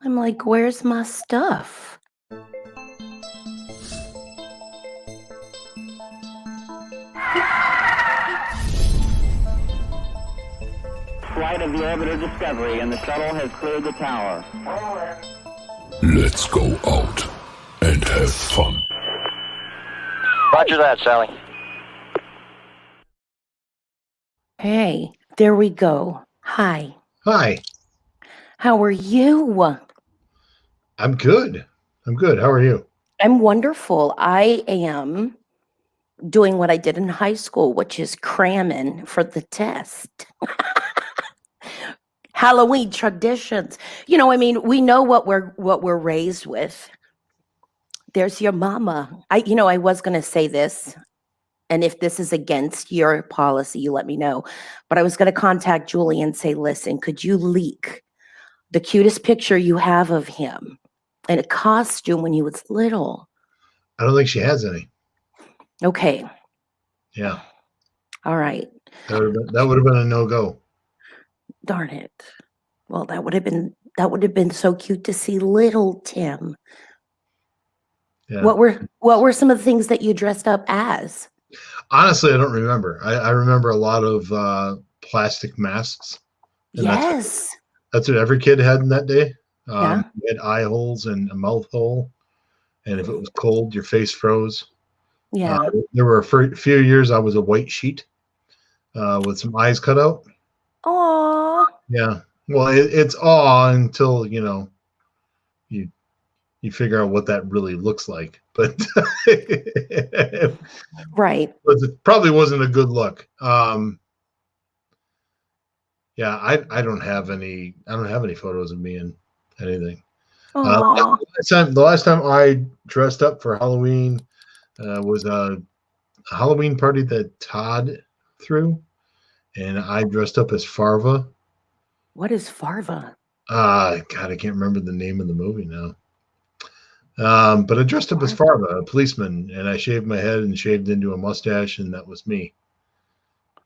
I'm like, where's my stuff? Flight of the orbiter Discovery, and the shuttle has cleared the tower. Let's go out and have fun. Roger that, Sally. Hey, there we go. Hi. Hi, How are you? I'm good. How are you? I'm wonderful. I am doing what I did in high school, which is cramming for the test. Halloween traditions. We know what we're raised with. There's your mama. I was going to say this, and if this is against your policy, you let me know. But I was going to contact Julie and say, listen, could you leak the cutest picture you have of him in a costume when he was little? I don't think she has any. Okay. Yeah, All right. that would have been a no-go. Darn it. Well, that would have been so cute to see little Tim. Yeah. What were some of the things that you dressed up as? Honestly, I don't remember. I remember a lot of plastic masks. And Yes. That's what every kid had in that day. Yeah. You had eye holes and a mouth hole, and if it was cold, your face froze. Yeah. There were a few years I was a white sheet with some eyes cut out. Aw. Yeah. Well, it's awe until you figure out what that really looks like. But Right. it probably wasn't a good look. Yeah, I don't have any. I don't have any photos of me in anything. Aw. The last time I dressed up for Halloween was a Halloween party that Todd threw, and I dressed up as Farva. What is Farva? God, I can't remember the name of the movie now. But I dressed up as Farva, a policeman, and I shaved my head and shaved into a mustache, and that was me.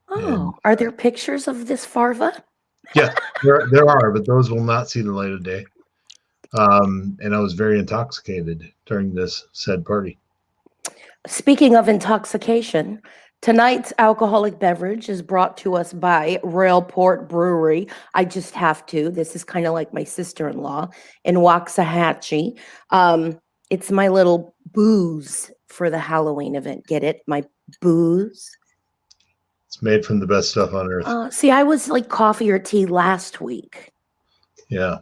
Oh, And, are there pictures of this Farva? yeah, there are, but those will not see the light of day. And I was very intoxicated during this said party. Speaking of intoxication, tonight's alcoholic beverage is brought to us by Railport Brewery. I just have to. This is kind of like my sister-in-law in Waxahachie. It's my little booze for the Halloween event. Get it? My booze. It's made from the best stuff on earth. See, I was like coffee or tea last week. Yeah.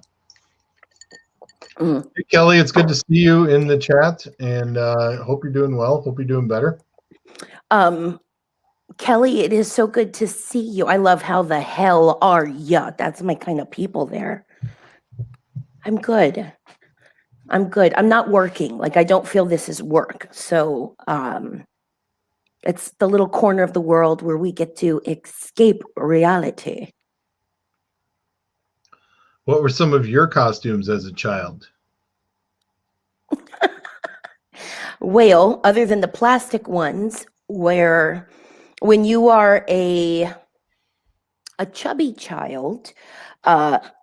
Hey, Kelly, it's good to see you in the chat, and hope you're doing well. Hope you're doing better. Kelly, it is so good to see you. I love how the hell are ya? That's my kind of people there. I'm good. I'm not working. Like, I don't feel this is work. So it's the little corner of the world where we get to escape reality. What were some of your costumes as a child? Well, other than the plastic ones, where when you are a chubby child,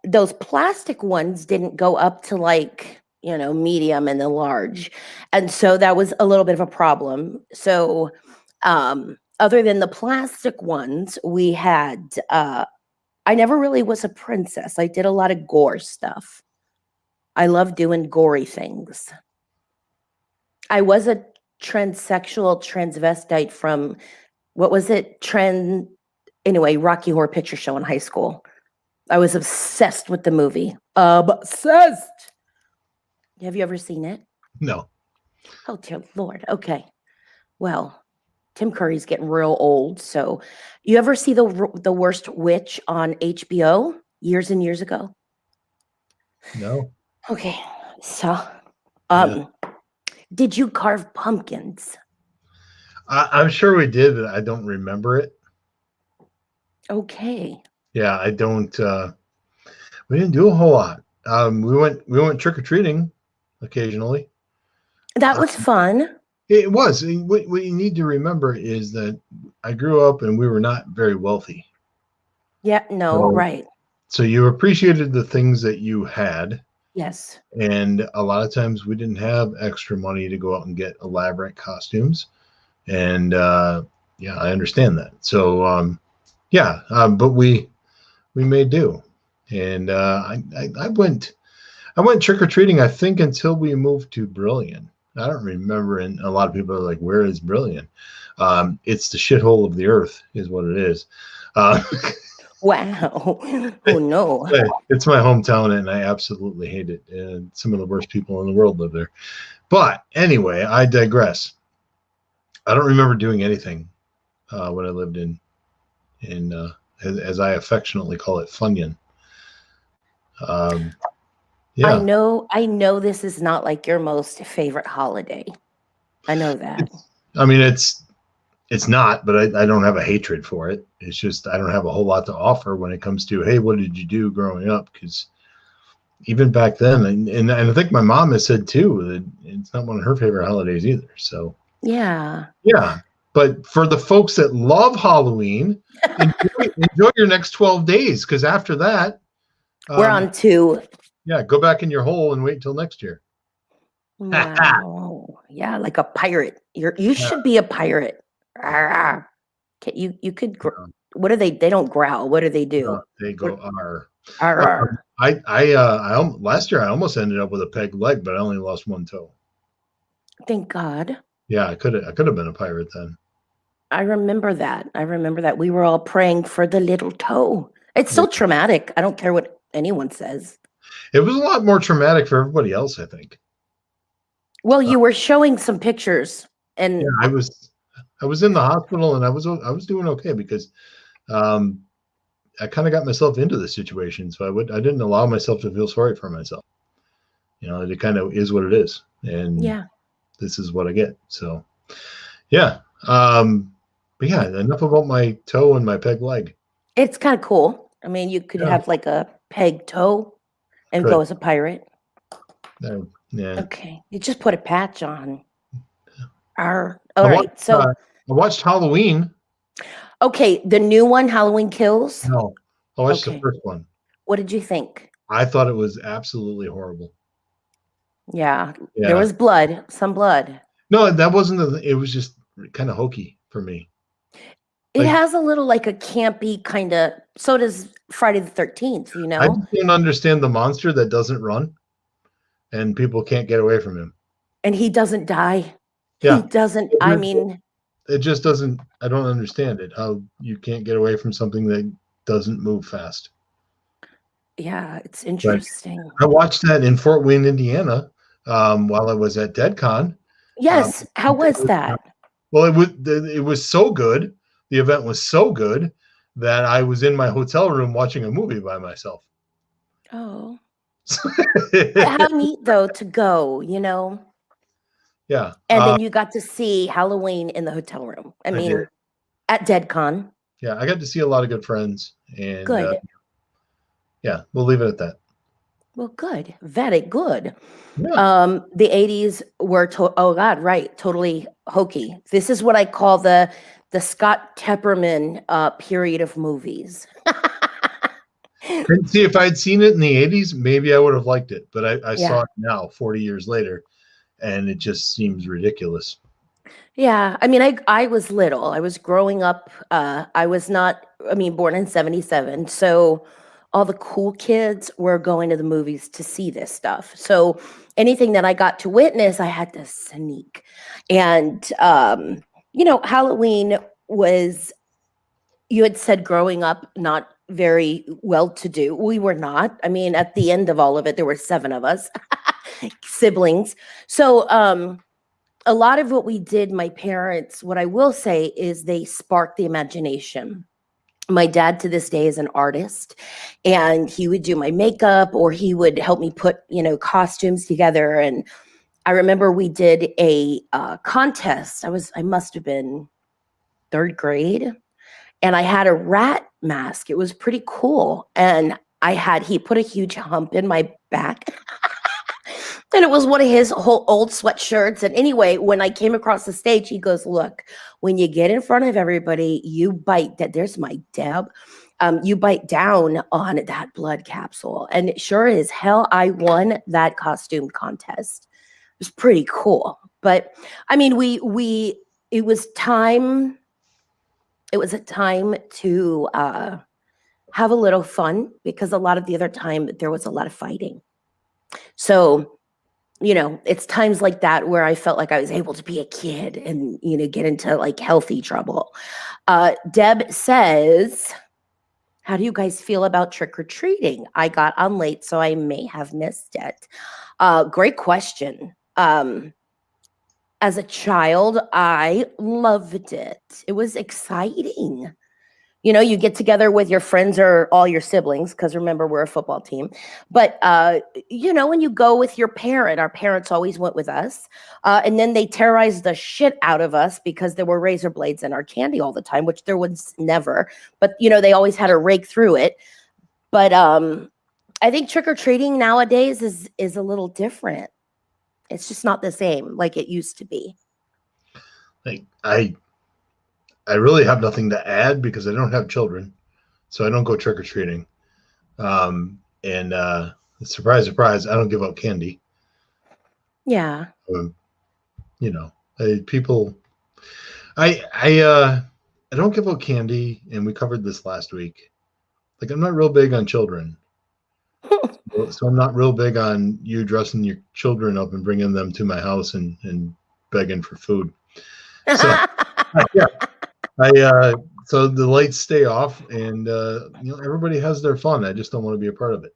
those plastic ones didn't go up to like, medium and the large. And so that was a little bit of a problem. So other than the plastic ones, we had, I never really was a princess. I did a lot of gore stuff. I love doing gory things. I was a transsexual transvestite from, what was it? Anyway, Rocky Horror Picture Show in high school. I was obsessed with the movie. Obsessed. Have you ever seen it? No. Oh, dear Lord. Okay. Well, Tim Curry's getting real old. So you ever see the Worst Witch on HBO years and years ago? No. Okay. So, Yeah. did you carve pumpkins? I'm sure we did, but I don't remember it. Okay. Yeah, I don't. We didn't do a whole lot. We went trick or treating occasionally. That was fun. It was. What you need to remember is that I grew up and we were not very wealthy. Yeah. No. Right. So you appreciated the things that you had, Yes. And a lot of times we didn't have extra money to go out and get elaborate costumes. And yeah, I understand that. So but we made do. And I went trick or treating, I think, until we moved to Brillion. I don't remember, and a lot of people are like, "Where is Brillion?" It's the shithole of the earth, is what it is. Wow. Oh no. It's my hometown, and I absolutely hate it. And some of the worst people in the world live there. But anyway, I digress. I don't remember doing anything when I lived in as I affectionately call it, Funyun. Yeah. I know this is not like your most favorite holiday. I know that. I mean, it's not, but I don't have a hatred for it. It's just I don't have a whole lot to offer when it comes to, hey, what did you do growing up? Because even back then, and I think my mom has said too that it's not one of her favorite holidays either. So Yeah. But for the folks that love Halloween, enjoy your next 12 days, because after that, We're on to go back in your hole and wait until next year. wow. Yeah, like a pirate. You should be a pirate. Arrgh. You could what do they don't growl. What do they do? They go R. Arrgh. Last year I almost ended up with a peg leg, but I only lost one toe. Thank God. Yeah, I could have been a pirate then. I remember that. We were all praying for the little toe. It's so traumatic. I don't care what anyone says. It was a lot more traumatic for everybody else, I think. Well, you were showing some pictures, and I was in the hospital, and I was doing okay because I kind of got myself into the situation, so I didn't allow myself to feel sorry for myself. It kind of is what it is, and this is what I get. So but yeah, enough about my toe and my peg leg. it's kind of cool. I mean, you could have like a peg toe and go as a pirate. Yeah. Okay, you just put a patch on. All I right. So I watched Halloween. okay, the new one, Halloween Kills. No, I watched the Okay. first one. What did you think? I thought it was absolutely horrible. Yeah, there was blood, some blood. No, that wasn't. It was just kind of hokey for me. It has a little like a campy kind of. So does Friday the 13th. I just don't understand the monster that doesn't run, and people can't get away from him. And he doesn't die. Yeah. He doesn't. I mean, it just doesn't. I don't understand it. How you can't get away from something that doesn't move fast. Yeah, it's interesting. I watched that in Fort Wayne, Indiana, while I was at DeadCon. Yes. How was that? Well, it was so good. The event was so good that I was in my hotel room watching a movie by myself. Oh. How neat though to go, Yeah. And then you got to see Halloween in the hotel room. I mean, at DeadCon. Yeah, I got to see a lot of good friends, and Good. yeah, we'll leave it at that. Well, good. Very good. Yeah. The 80s were totally hokey. This is what I call the Scott Tepperman period of movies. And see, if I'd seen it in the 80s, maybe I would have liked it. But I saw it now, 40 years later, and it just seems ridiculous. Yeah. I mean, I was little. I was growing up. I was born in 77. So all the cool kids were going to the movies to see this stuff. So anything that I got to witness, I had to sneak. And, Halloween was, you had said growing up, not very well-to-do. We were not. I mean, at the end of all of it, there were 7 of us, siblings. So a lot of what we did, my parents, what I will say is they sparked the imagination. My dad to this day is an artist, and he would do my makeup, or he would help me put, costumes together. And I remember we did a contest. I must have been 3rd grade, and I had a rat mask. It was pretty cool. And he put a huge hump in my back. And it was one of his whole old sweatshirts. And anyway, when I came across the stage, he goes, "Look, when you get in front of everybody, you bite that." There's my Deb. You bite down on that blood capsule. And sure as hell, I won that costume contest. It was pretty cool. But I mean, it was time. It was a time to have a little fun, because a lot of the other time there was a lot of fighting. So, it's times like that where I felt like I was able to be a kid and, get into like healthy trouble. Deb says, "How do you guys feel about trick-or-treating? I got on late, so I may have missed it." Great question. As a child, I loved it. It was exciting. You get together with your friends or all your siblings, because remember, we're a football team. But, when you go with your parent, our parents always went with us. And then they terrorized the shit out of us because there were razor blades in our candy all the time, which there was never. But, they always had to rake through it. But I think trick-or-treating nowadays is a little different. It's just not the same like it used to be. Like I really have nothing to add because I don't have children, so I don't go trick or treating. And surprise, surprise, I don't give out candy. Yeah. People. I don't give out candy, and we covered this last week. Like, I'm not real big on children, so I'm not real big on you dressing your children up and bringing them to my house and begging for food. So yeah. So the lights stay off, and everybody has their fun. I just don't want to be a part of it.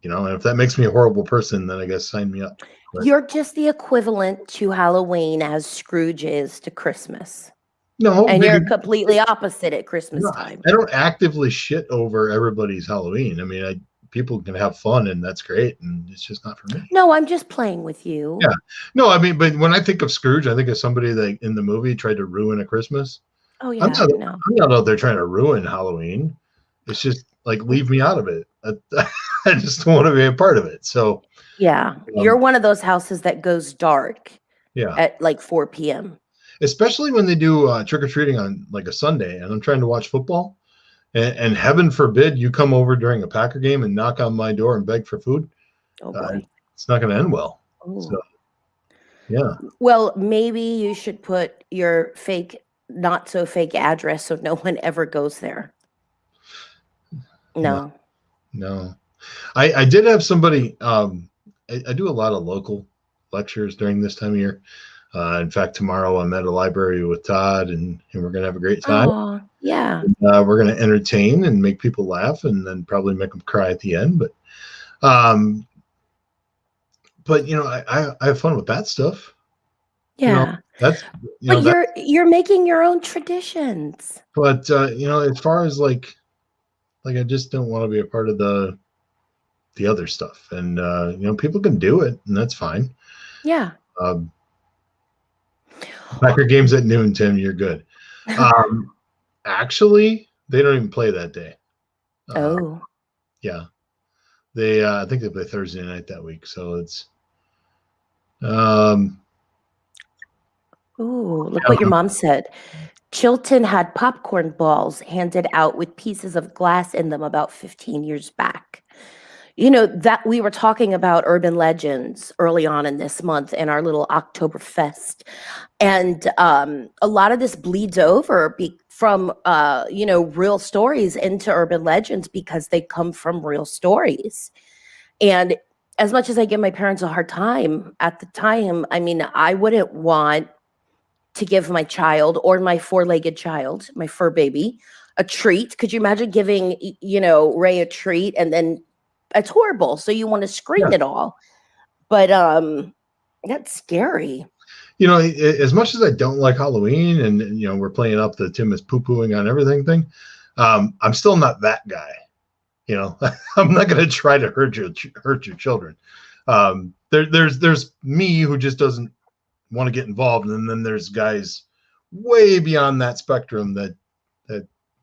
And if that makes me a horrible person, then I guess sign me up. But You're just the equivalent to Halloween as Scrooge is to Christmas. no, And you're completely opposite at Christmas time. I don't actively shit over everybody's Halloween. I mean, people can have fun, and that's great, and it's just not for me. No, I'm just playing with you. Yeah. No, I mean, but when I think of Scrooge, I think of somebody that in the movie tried to ruin a Christmas. Oh, yeah. I'm not out there trying to ruin Halloween. It's just like, leave me out of it. I just don't want to be a part of it. So yeah, you're one of those houses that goes dark. Yeah. At like 4 p.m. Especially when they do trick or treating on like a Sunday, and I'm trying to watch football, and heaven forbid you come over during a Packer game and knock on my door and beg for food. Oh boy, it's not going to end well. Ooh. So, yeah. Well, maybe you should put your not so fake address so no one ever goes there. No. I did have somebody. I do a lot of local lectures during this time of year. In fact, tomorrow I'm at a library with Todd, and we're going to have a great time. Oh, yeah. And, we're going to entertain and make people laugh, and then probably make them cry at the end. But I have fun with that stuff. Yeah. But you're making your own traditions. But as far as like I just don't want to be a part of the other stuff, and people can do it, and that's fine. Yeah. Packer games at noon, Tim. You're good. Actually, they don't even play that day. Yeah, they. I think they play Thursday night that week, so it's. Ooh, look what your mom said. Chilton had popcorn balls handed out with pieces of glass in them about 15 years back. That we were talking about urban legends early on in this month in our little Oktoberfest. And a lot of this bleeds over from, real stories into urban legends because they come from real stories. And as much as I give my parents a hard time at the time, I mean, I wouldn't want to give my child or my four-legged child, my fur baby, a treat. Could you imagine giving, Ray a treat, and then it's horrible. So you want to screen it all. But that's scary. As much as I don't like Halloween, and we're playing up the Tim is poo-pooing on everything thing, I'm still not that guy. I'm not going to try to hurt your children. There's me who just doesn't want to get involved, and then there's guys way beyond that spectrum that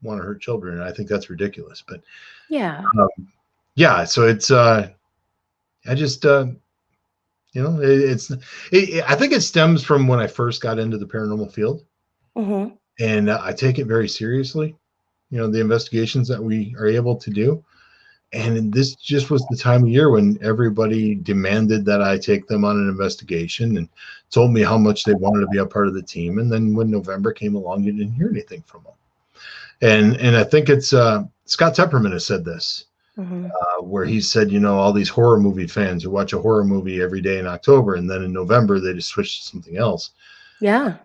want to hurt children, and I think that's ridiculous. But yeah, so it's I just You know, I think it stems from when I first got into the paranormal field, Mm-hmm. and I take it very seriously. You know, the investigations that we are able to do. And this just was the time of year when everybody demanded that I take them on an investigation and told me how much they wanted to be a part of the team. And then when November came along, you didn't hear anything from them. And I think it's Scott Tepperman has said this, Mm-hmm. where he said, you know, all these horror movie fans who watch a horror movie every day in October, and then in November they just switch to something else. Yeah.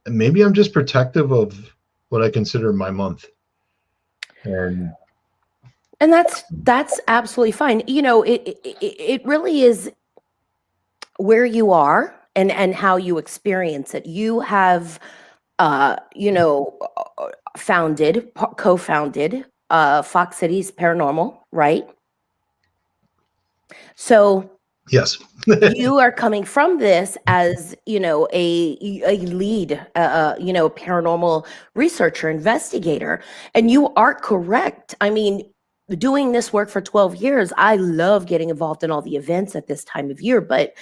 And maybe I'm just protective of what I consider my month. And that's absolutely fine. You know, it really is where you are and how you experience it. You have you know, co-founded Fox Cities Paranormal, right? So Yes. you are coming from this as, you know, a lead, you know, paranormal researcher, investigator, and you are correct. I mean, doing this work for 12 years, I love getting involved in all the events at this time of year, but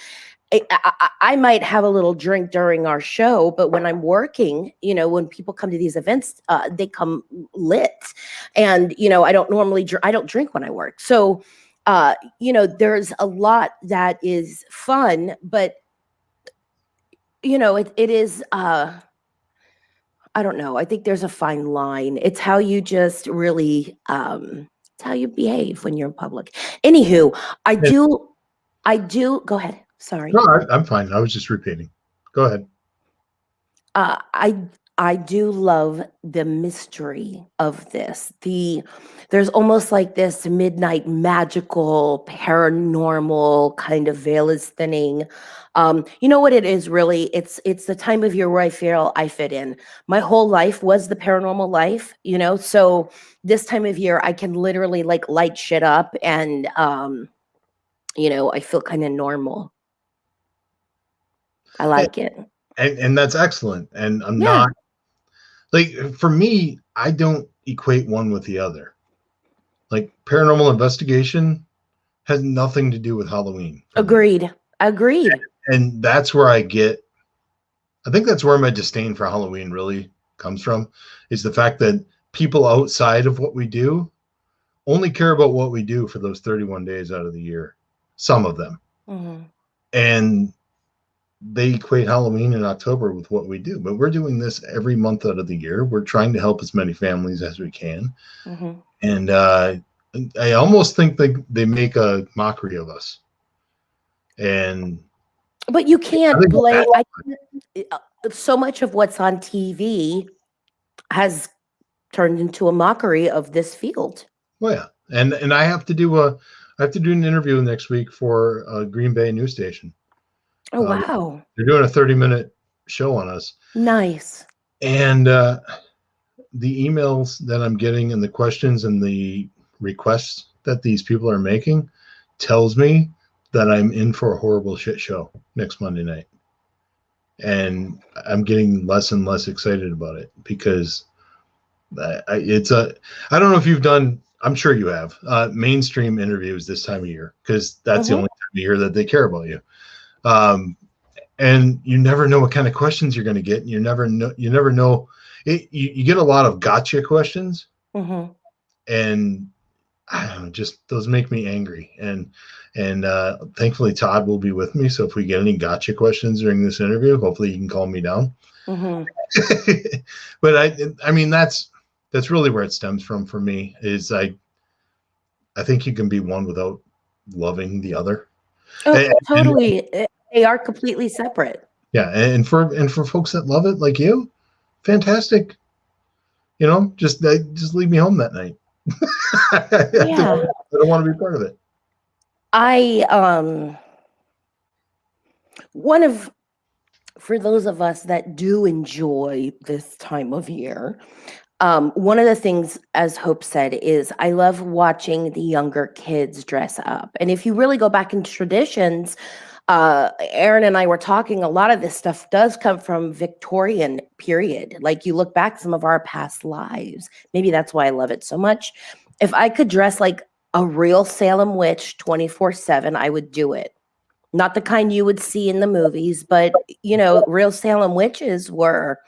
I might have a little drink during our show, but when I'm working, you know, when people come to these events, they come lit, and you know, I don't drink when I work. So, you know, there's a lot that is fun, but you know, it is. I don't know. I think there's a fine line. It's how you just really, it's how you behave when you're in public. Anywho, I do. Go ahead. Sorry. No, I'm fine. I was just repeating. Go ahead. Uh, I I do love the mystery of this. There's almost like this midnight magical paranormal kind of veil is thinning. You know what it is really? It's the time of year where I feel I fit in. My whole life was the paranormal life, you know. So this time of year I can literally like light shit up and you know, I feel kind of normal. I like it. And that's excellent. And I'm Yeah, not like, for me, I don't equate one with the other. Like, paranormal investigation has nothing to do with Halloween for me. agreed. Agreed. And that's where I think that's where my disdain for Halloween really comes from, is the fact that people outside of what we do only care about what we do for those 31 days out of the year. Some of them. Mhm. And they equate Halloween in October with what we do, but we're doing this every month out of the year. We're trying to help as many families as we can. Mhm. And I almost think they make a mockery of us. And But you I can't think blame. that, So much of what's on TV has turned into a mockery of this field. well, yeah. And I have to do an interview next week for a Green Bay news station. Oh wow, They're doing a 30-minute show on us. nice. And the emails that I'm getting and the questions and the requests that these people are making tells me that I'm in for a horrible shit show next Monday night. And I'm getting less and less excited about it because I don't know if you've done, I'm sure you have, mainstream interviews this time of year, because that's the Mhm. only time of year that they care about you. And you never know what kind of questions you're going to get. And you never know. You get a lot of gotcha questions, Mhm. and I don't know, just those make me angry. And thankfully Todd will be with me. So if we get any gotcha questions during this interview, hopefully he can calm me down. Mhm. But I mean, that's really where it stems from for me, is I think you can be one without loving the other. Oh, And totally. They are completely separate. yeah, and for folks that love it like you, fantastic. You know, just leave me home that night. I Yeah. don't want to be part of it. I one of for those of us that do enjoy this time of year, one of the things, as Hope said, is I love watching the younger kids dress up. And if you really go back in traditions, Aaron and I were talking, a lot of this stuff does come from Victorian period. Like you look back some of our past lives. Maybe that's why I love it so much. If I could dress like a real Salem witch 24/7, I would do it. Not the kind you would see in the movies, but real Salem witches were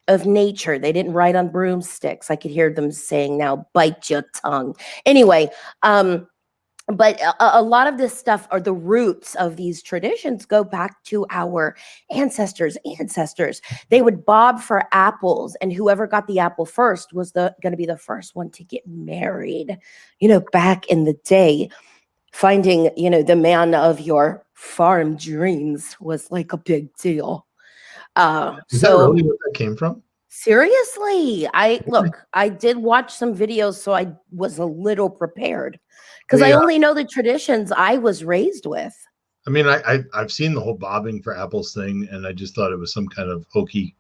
of nature. They didn't ride on broomsticks. I could hear them saying, "Now bite your tongue." Anyway, but a lot of this stuff, or the roots of these traditions, go back to our ancestors. They would bob for apples, and whoever got the apple first was going to be the first one to get married. Back in the day, finding the man of your farm dreams was like a big deal. Is that really where that came from? Seriously, I did watch some videos, so I was a little prepared, because I only know the traditions I was raised with. I mean, I've seen the whole bobbing for apples thing, and I just thought it was some kind of hokey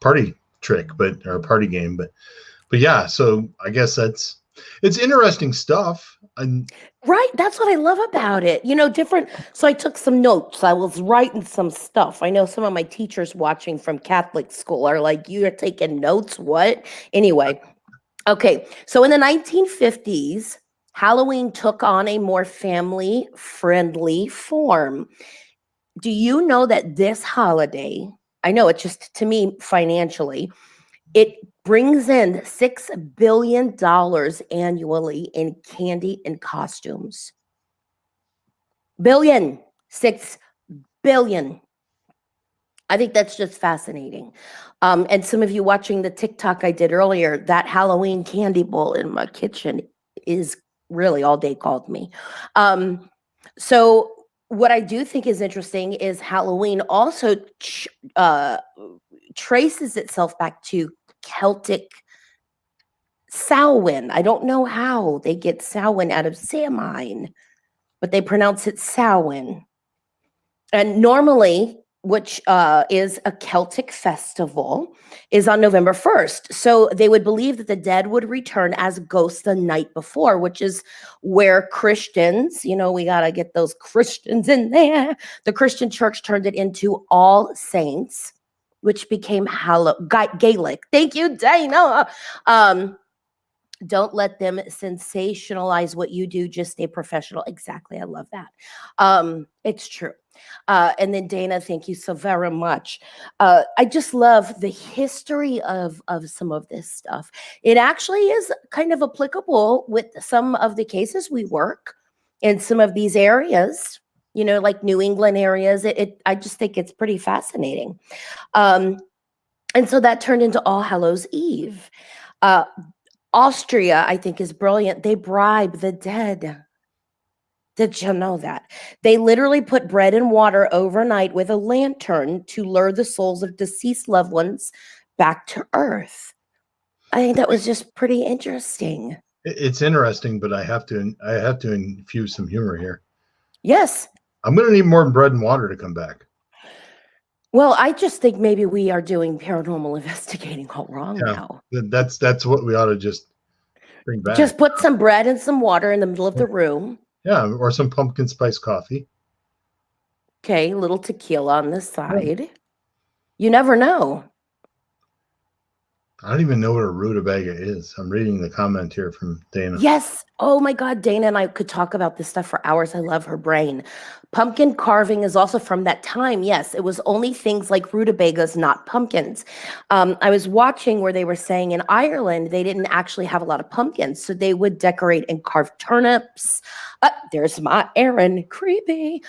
party trick, or a party game. But yeah, so I guess it's interesting stuff. Right, that's what I love about it. Different. So I took some notes. I was writing some stuff. I know some of my teachers watching from Catholic school are like, "You're taking notes? What?" Anyway, okay. So in the 1950s, Halloween took on a more family-friendly form. Do you know that this holiday, I know it's just, to me, financially, it brings in $6 billion annually in candy and costumes. $6 billion. I think that's just fascinating. And some of you watching the TikTok I did earlier, that Halloween candy bowl in my kitchen is really all they called me. So what I do think is interesting is Halloween also traces itself back to Celtic Samhain. I don't know how they get Samhain out of Samhain, but they pronounce it Samhain. And normally, which is a Celtic festival, is on November 1st. So they would believe that the dead would return as ghosts the night before, which is where Christians, we got to get those Christians in there. The Christian church turned it into All Saints, which became Gaelic. Thank you, Dana. Don't let them sensationalize what you do. Just stay professional. Exactly. I love that. It's true. And then Dana, thank you so very much. I just love the history of some of this stuff. It actually is kind of applicable with some of the cases we work in some of these areas, like New England areas. I just think it's pretty fascinating. And so that turned into All Hallows Eve. Austria, I think, is brilliant. They bribe the dead. Did you know that? They literally put bread and water overnight with a lantern to lure the souls of deceased loved ones back to Earth. I think that was just pretty interesting. It's interesting, but I have to infuse some humor here. Yes. I'm going to need more bread and water to come back. Well, I just think maybe we are doing paranormal investigating all wrong now. That's what we ought to just bring back. Just put some bread and some water in the middle of the room. Yeah, or some pumpkin spice coffee. Okay, a little tequila on the side. Yeah. You never know. I don't even know what a rutabaga is. I'm reading the comment here from Dana. Yes. Oh my God, Dana and I could talk about this stuff for hours. I love her brain. Pumpkin carving is also from that time. Yes, it was only things like rutabagas, not pumpkins. I was watching where they were saying in Ireland, they didn't actually have a lot of pumpkins. So they would decorate and carve turnips. There's my Aaron, creepy.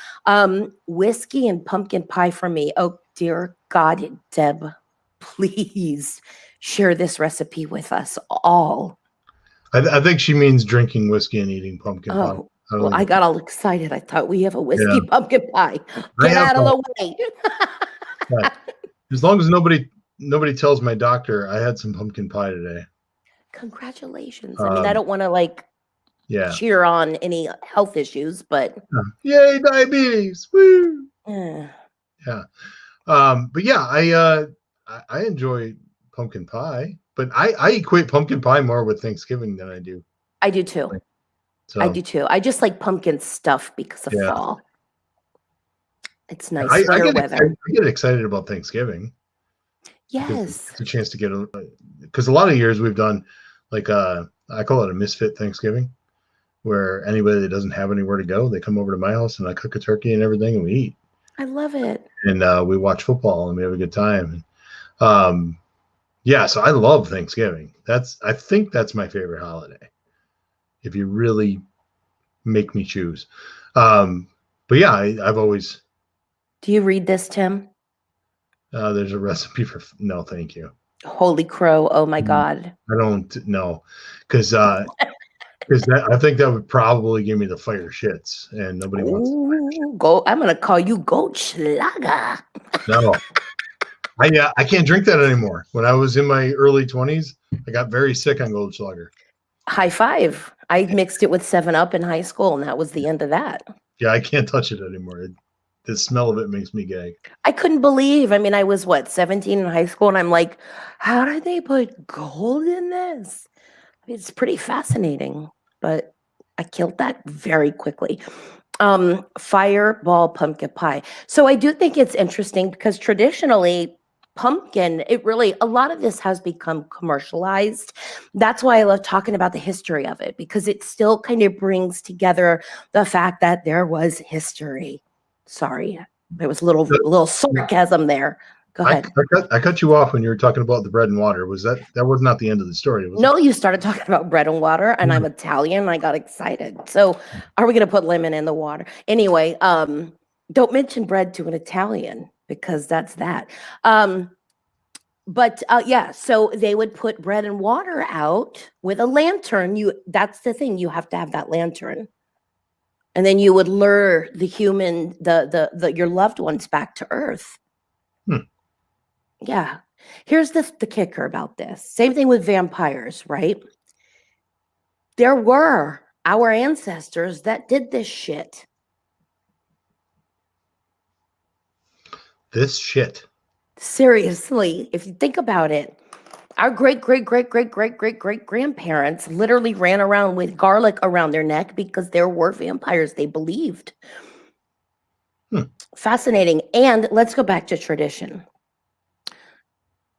Whiskey and pumpkin pie for me. Oh, dear God, Deb, please share this recipe with us all. I think she means drinking whiskey and eating pumpkin pie. I got all excited. I thought we have a whiskey pumpkin pie. Get out of the way. Yeah. As long as nobody tells my doctor I had some pumpkin pie today. Congratulations. I mean, I don't want to cheer on any health issues, but yay, diabetes. Woo. Yeah. But yeah, I enjoy pumpkin pie, but I equate pumpkin pie more with Thanksgiving than I do. I do too. So, I do too. I just like pumpkin stuff because of fall. It's nice weather. I get excited about Thanksgiving. Yes. It's a chance to get because a lot of years we've done I call it a misfit Thanksgiving, where anybody that doesn't have anywhere to go, they come over to my house and I cook a turkey and everything and we eat. I love it. And we watch football and we have a good time. Yeah, so I love Thanksgiving. I think that's my favorite holiday, if you really make me choose. But yeah, I've always. Do you read this, Tim? There's a recipe for no, thank you. Holy crow! Oh my God! I don't know, because I think that would probably give me the fire shits, and nobody wants. Go! I'm gonna call you Goldschlager. No, I can't drink that anymore. When I was in my early 20s, I got very sick on Goldschlager. High five! I mixed it with 7-Up in high school, and that was the end of that. Yeah, I can't touch it anymore. The smell of it makes me gag. I couldn't believe. I mean, I was 17 in high school, and I'm like, how did they put gold in this? It's pretty fascinating, but I killed that very quickly. Fireball pumpkin pie. So I do think it's interesting because traditionally, pumpkin, a lot of this has become commercialized. That's why I love talking about the history of it, because it still kind of brings together the fact that there was history. Sorry, there was a little sarcasm there. Go ahead. I cut you off when you were talking about the bread and water. That was not the end of the story, was No, it? you started talking about bread and water, and I'm Italian, and I got excited. So are we going to put lemon in the water? Anyway, don't mention bread to an Italian, because that's that. But yeah, so they would put bread and water out with a lantern. That's the thing, you have to have that lantern. And then you would lure the human, your loved ones back to Earth. Yeah. Here's the kicker about this. Same thing with vampires, right? There were our ancestors that did this shit. This shit. Seriously, if you think about it, our great-great-great-great-great-great-great-grandparents literally ran around with garlic around their neck because there were vampires they believed. Fascinating. And let's go back to tradition.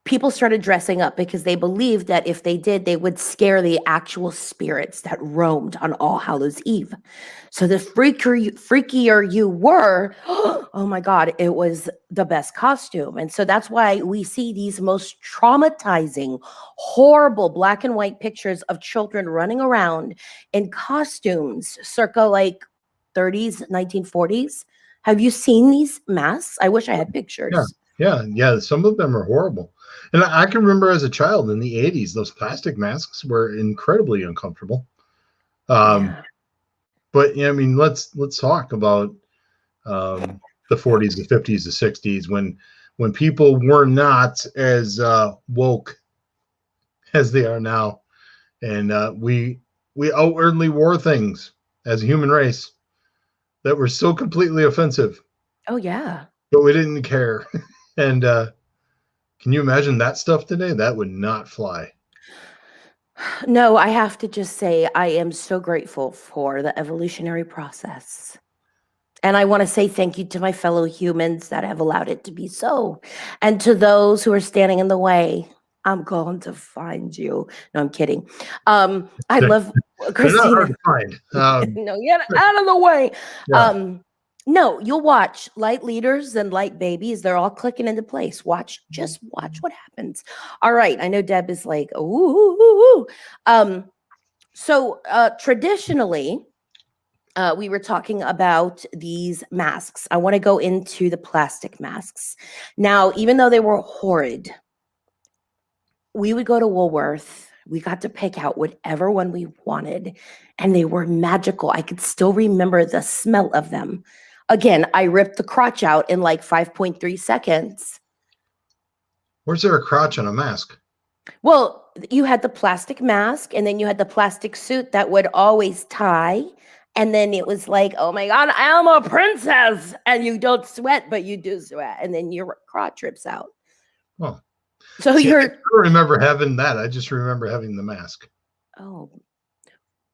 People started dressing up because they believed that if they did, they would scare the actual spirits that roamed on All Hallows Eve. So the freakier you were, oh my God, it was the best costume. And so that's why we see these most traumatizing, horrible black and white pictures of children running around in costumes circa like 30s, 1940s. Have you seen these masks? I wish I had pictures. Yeah. Some of them are horrible. And I can remember as a child in the 80s, those plastic masks were incredibly uncomfortable. But yeah, I mean, let's talk about the 40s, the 50s, the 60s, when people were not as woke as they are now, and we outwardly wore things as a human race that were so completely offensive. Oh yeah, but we didn't care. And can you imagine that stuff today? That would not fly. No, I have to just say I am so grateful for the evolutionary process. And I want to say thank you to my fellow humans that have allowed it to be so. And to those who are standing in the way, I'm going to find you. No, I'm kidding. I love Christina. They're not hard to find. No, get out of the way. Yeah. No, you'll watch light leaders and light babies. They're all clicking into place. Just watch what happens. All right. I know Deb is like, ooh. So traditionally, we were talking about these masks. I want to go into the plastic masks. Now, even though they were horrid, we would go to Woolworth. We got to pick out whatever one we wanted, and they were magical. I could still remember the smell of them. Again, I ripped the crotch out in like 5.3 seconds. Where's there a crotch on a mask? Well, you had the plastic mask, and then you had the plastic suit that would always tie. And then it was like, oh my God, I'm a princess. And you don't sweat, but you do sweat. And then your crotch rips out. Oh. So I don't remember having that. I just remember having the mask. Oh.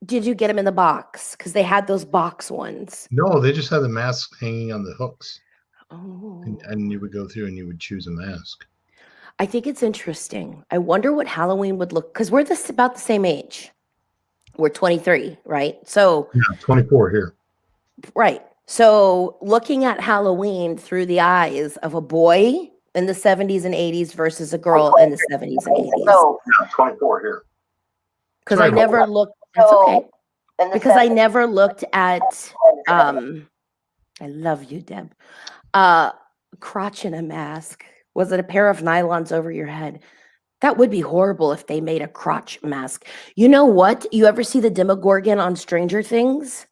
Did you get them in the box? Because they had those box ones. No, they just had the mask hanging on the hooks. Oh. And you would go through and you would choose a mask. I think it's interesting. I wonder what Halloween would look, because we're about the same age. We're 23, right? So, Yeah, 24 here. right. So, looking at Halloween through the eyes of a boy in the 70s and 80s versus a girl in the 70s and 80s. Yeah, 24 here. Because Sorry, I never hold looked, it's okay. Because I never looked at, I love you, Deb. Crotch in a mask. Was it a pair of nylons over your head? That would be horrible if they made a crotch mask. You know what? You ever see the Demogorgon on Stranger Things?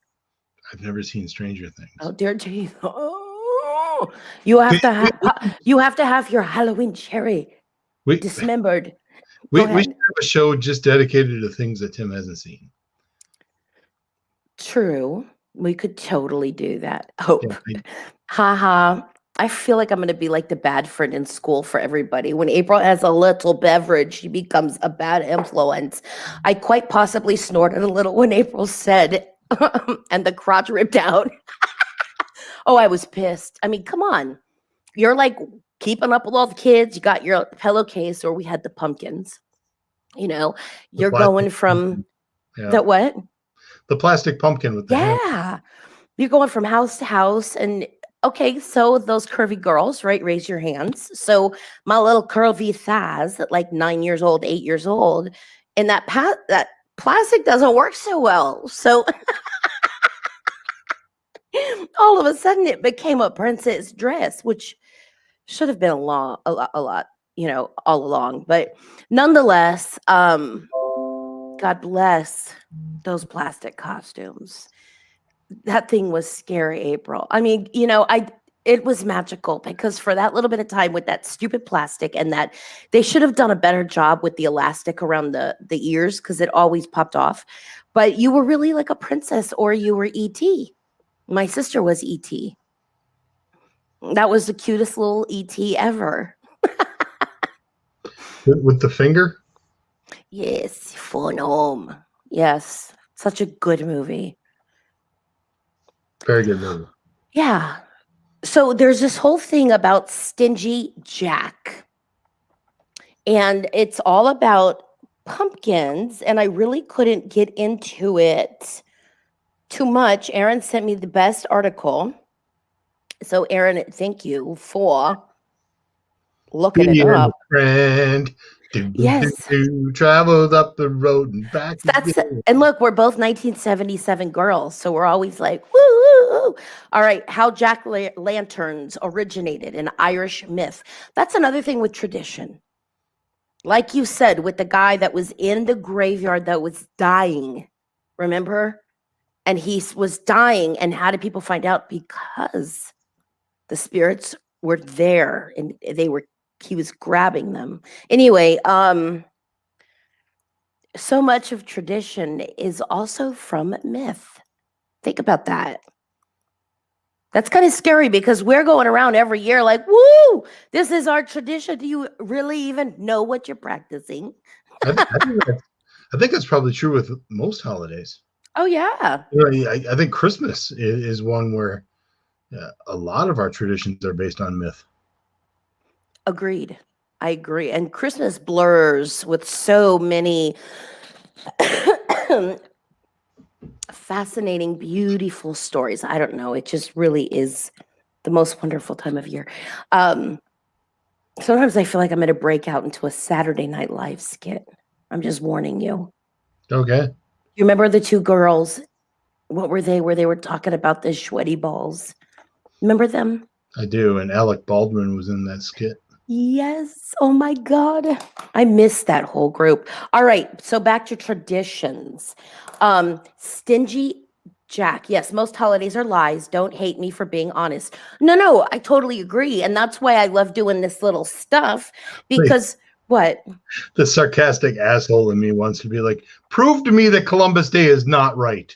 I've never seen Stranger Things. Oh dear Jesus! Oh, you have to have your Halloween cherry We dismembered. we Go should ahead. have a show just dedicated to things that Tim hasn't seen. True, we could totally do that. Hope. Yeah, Haha. I feel like I'm going to be like the bad friend in school for everybody. When April has a little beverage, she becomes a bad influence. I quite possibly snorted a little when April said, and the crotch ripped out. Oh, I was pissed. I mean, come on. You're like keeping up with all the kids. You got your pillowcase, or we had the pumpkins. You know, you're going from that what? The plastic pumpkin with the hand. Yeah. You're going from house to house. And okay, so those curvy girls, right? Raise your hands. So my little curvy thighs at like 9 years old, 8 years old, and that plastic doesn't work so well. So all of a sudden it became a princess dress, which should have been a lot, you know, all along. But nonetheless, God bless those plastic costumes. That thing was scary, April. I mean, you know, it was magical because for that little bit of time with that stupid plastic, and that they should have done a better job with the elastic around the ears because it always popped off. But you were really like a princess, or you were E.T. My sister was E.T. That was the cutest little E.T. ever. With the finger? Yes, phone home. Yes, such a good movie. Very good movie. Yeah. So there's this whole thing about Stingy Jack. And it's all about pumpkins. And I really couldn't get into it too much. Aaron sent me the best article. So, Aaron, thank you for looking it up. Friend. Yes. Traveled up the road and back. And look, we're both 1977 girls, so we're always like, woo! All right, how jack-lanterns originated in Irish myth. That's another thing with tradition. Like you said, with the guy that was in the graveyard that was dying, remember? And he was dying, and how did people find out? Because the spirits were there, and he was grabbing them. Anyway, so much of tradition is also from myth. Think about that. That's kind of scary because we're going around every year like, woo, this is our tradition. Do you really even know what you're practicing? I think that's probably true with most holidays. Oh, yeah. You know, I think Christmas is one where a lot of our traditions are based on myth. Agreed. I agree. And Christmas blurs with so many fascinating, beautiful stories. I don't know. It just really is the most wonderful time of year. Sometimes I feel like I'm going to break out into a Saturday Night Live skit. I'm just warning you. Okay. You remember the two girls? What were they? Where they were talking about the sweaty balls. Remember them? I do. And Alec Baldwin was in that skit. Yes. Oh my God. I missed that whole group. All right. So back to traditions. Stingy Jack. Yes, most holidays are lies. Don't hate me for being honest. No, I totally agree. And that's why I love doing this little stuff because what? The sarcastic asshole in me wants to be like, prove to me that Columbus Day is not right.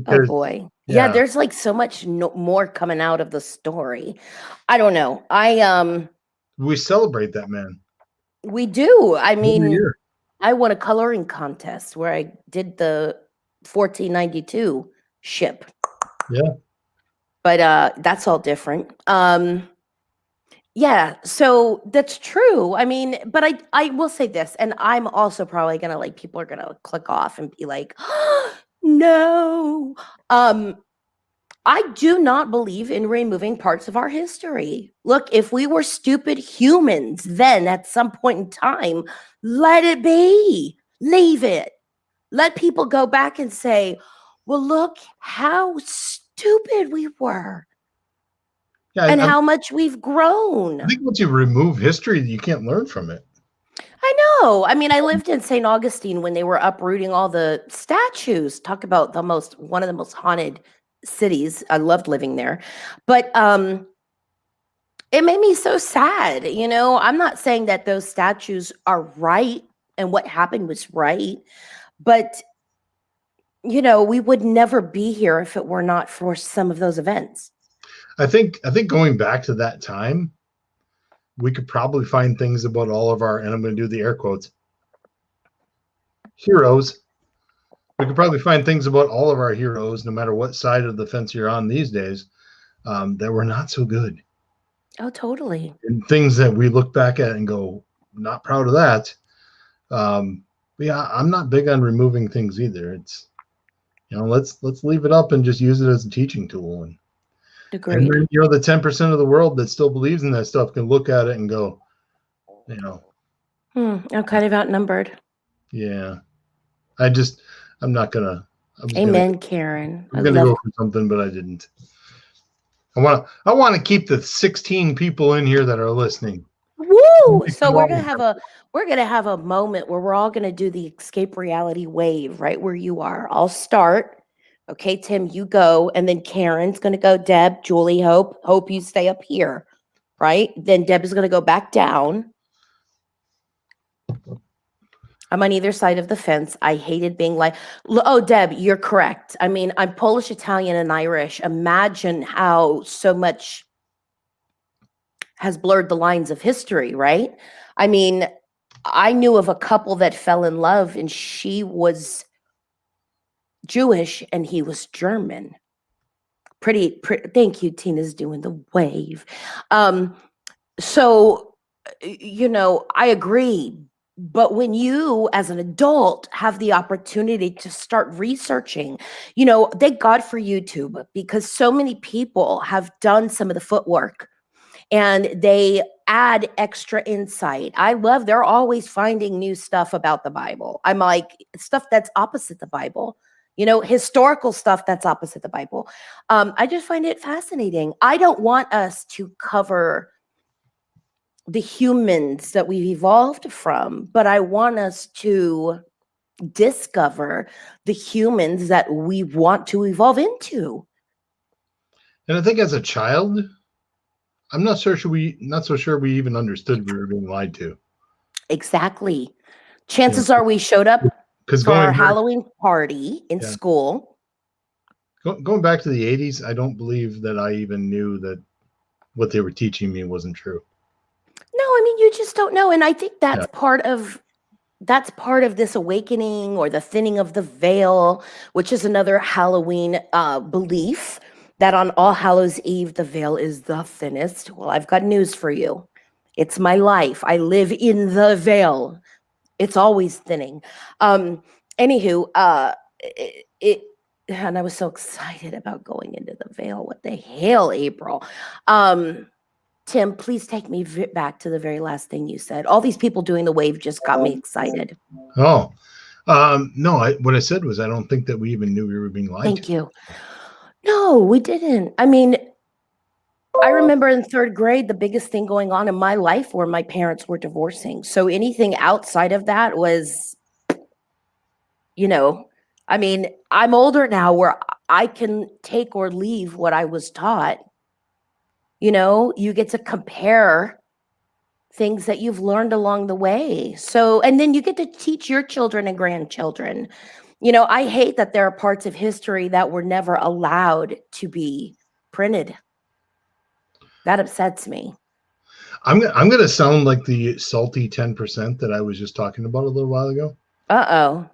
Oh boy. Yeah, there's like so much more coming out of the story. I don't know. We celebrate that man. We do. I mean, I won a coloring contest where I did the 1492 ship. Yeah. But that's all different. Yeah, so that's true. I mean, but I will say this, and I'm also probably gonna like people are gonna click off and be like, no. I do not believe in removing parts of our history. Look, if we were stupid humans, then at some point in time, let it be. Leave it. Let people go back and say, well, look how stupid we were Yeah, and I how much we've grown. think once you remove history, you can't learn from it. I know. I mean, I lived in St. Augustine when they were uprooting all the statues. Talk about one of the most haunted cities. I loved living there. But it made me so sad. I'm not saying that those statues are right and what happened was right, but we would never be here if it were not for some of those events. I think going back to that time, we could probably find things about all of our, and I'm going to do the air quotes, heroes. We could probably find things about all of our heroes, no matter what side of the fence you're on these days, that were not so good. Oh, totally. And things that we look back at and go, not proud of that. But yeah, I'm not big on removing things either. It's, let's leave it up and just use it as a teaching tool. And Agreed. then, the 10% of the world that still believes in that stuff can look at it and go, I'm kind of outnumbered. yeah, I'm not gonna. Amen, Karen. I'm gonna go for something, but I didn't. I want to keep the 16 people in here that are listening. Woo! So we're gonna have a moment where we're all gonna do the escape reality wave right where you are. I'll start. Okay, Tim, you go, and then Karen's gonna go. Deb, Julie, Hope you stay up here, right? Then Deb is gonna go back down. I'm on either side of the fence. I hated being like, oh, Deb, you're correct. I mean, I'm Polish, Italian, and Irish. Imagine how so much has blurred the lines of history, right? I mean, I knew of a couple that fell in love and she was Jewish and he was German. Pretty, thank you. Tina's doing the wave. So, I agree. But when you, as an adult, have the opportunity to start researching, thank God for YouTube, because so many people have done some of the footwork and they add extra insight. They're always finding new stuff about the Bible. I'm like, stuff that's opposite the Bible, historical stuff that's opposite the Bible. I just find it fascinating. I don't want us to cover the humans that we've evolved from, but I want us to discover the humans that we want to evolve into. And I think as a child, I'm not so sure we even understood we were being lied to. Exactly. Chances are we showed up for our Halloween party in school. Going back to the 80s, I don't believe that I even knew that what they were teaching me wasn't true. No, I mean, you just don't know. And I think that's part of this awakening or the thinning of the veil, which is another Halloween belief that on All Hallows Eve, the veil is the thinnest. Well, I've got news for you. It's my life. I live in the veil. It's always thinning. Anywho, and I was so excited about going into the veil. What the hell, April? Tim, please take me back to the very last thing you said. All these people doing the wave just got me excited. Oh, no. What I said was I don't think that we even knew we were being lied to. Thank you. No, we didn't. I mean, I remember in third grade, the biggest thing going on in my life were my parents were divorcing. So anything outside of that was, I mean, I'm older now where I can take or leave what I was taught. You get to compare things that you've learned along the way. So, and then you get to teach your children and grandchildren. I hate that there are parts of history that were never allowed to be printed. That upsets me. I'm going to sound like the salty 10% that I was just talking about a little while ago. Uh-oh.